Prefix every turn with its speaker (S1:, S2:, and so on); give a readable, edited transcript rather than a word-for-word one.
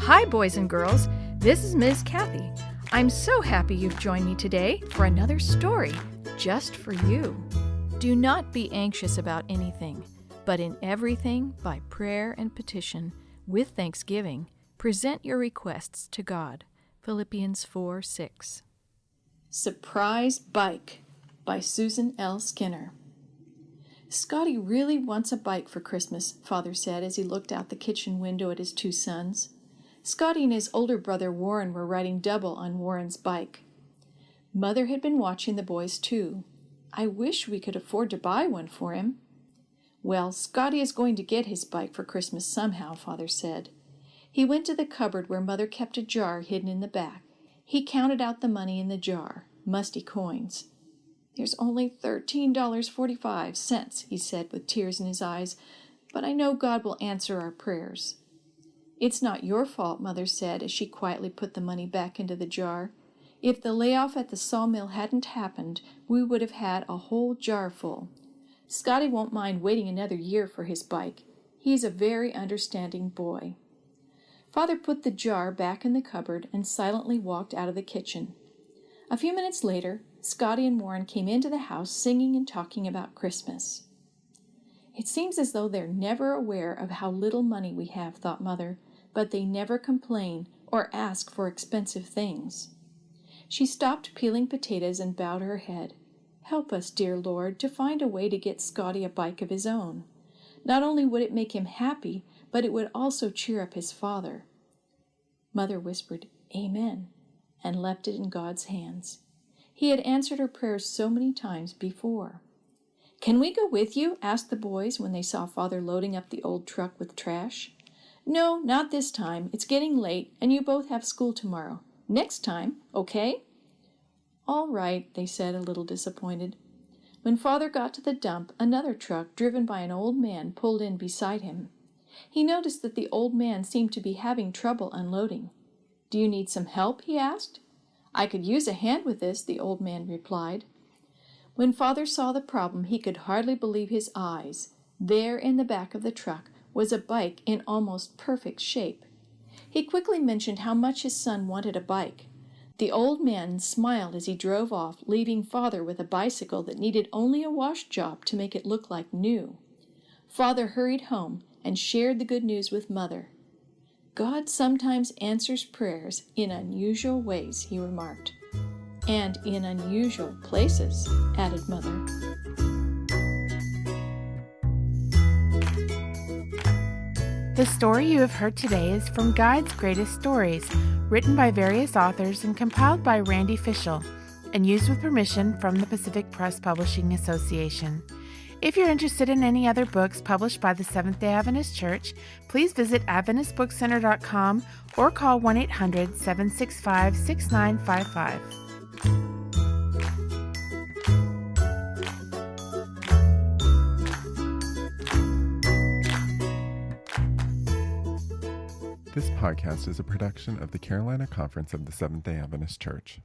S1: Hi, boys and girls. This is Ms. Kathy. I'm so happy you've joined me today for another story just for you. Do not be anxious about anything, but in everything, by prayer and petition, with thanksgiving, present your requests to God. Philippians 4:6. Surprise Bike by Susan L. Skinner. Scotty really wants a bike for Christmas, Father said as he looked out the kitchen window at his two sons. Scotty and his older brother Warren were riding double on Warren's bike. Mother had been watching the boys too. I wish we could afford to buy one for him. Well, Scotty is going to get his bike for Christmas somehow, Father said. He went to the cupboard where Mother kept a jar hidden in the back. He counted out the money in the jar, musty coins. There's only $13.45, he said with tears in his eyes, but I know God will answer our prayers. It's not your fault, Mother said as she quietly put the money back into the jar. If the layoff at the sawmill hadn't happened, we would have had a whole jar full. Scotty won't mind waiting another year for his bike. He's a very understanding boy. Father put the jar back in the cupboard and silently walked out of the kitchen. A few minutes later, Scotty and Warren came into the house singing and talking about Christmas. It seems as though they're never aware of how little money we have, thought Mother, but they never complain or ask for expensive things. She stopped peeling potatoes and bowed her head. Help us, dear Lord, to find a way to get Scotty a bike of his own. Not only would it make him happy, but it would also cheer up his father. Mother whispered, Amen, and left it in God's hands. He had answered her prayers so many times before. Can we go with you? Asked the boys when they saw Father loading up the old truck with trash. No, not this time. It's getting late, and you both have school tomorrow. Next time, okay? All right, they said, a little disappointed. When Father got to the dump, another truck, driven by an old man, pulled in beside him. He noticed that the old man seemed to be having trouble unloading. Do you need some help? He asked. I could use a hand with this, the old man replied. When Father saw the problem, he could hardly believe his eyes. There in the back of the truck was a bike in almost perfect shape. He quickly mentioned how much his son wanted a bike. The old man smiled as he drove off, leaving Father with a bicycle that needed only a wash job to make it look like new. Father hurried home and shared the good news with Mother. God sometimes answers prayers in unusual ways, he remarked. And in unusual places, added Mother.
S2: The story you have heard today is from God's Greatest Stories, written by various authors and compiled by Randy Fischel, and used with permission from the Pacific Press Publishing Association. If you're interested in any other books published by the Seventh-day Adventist Church, please visit AdventistBookCenter.com or call 1-800-765-6955.
S3: This podcast is a production of the Carolina Conference of the Seventh-day Adventist Church.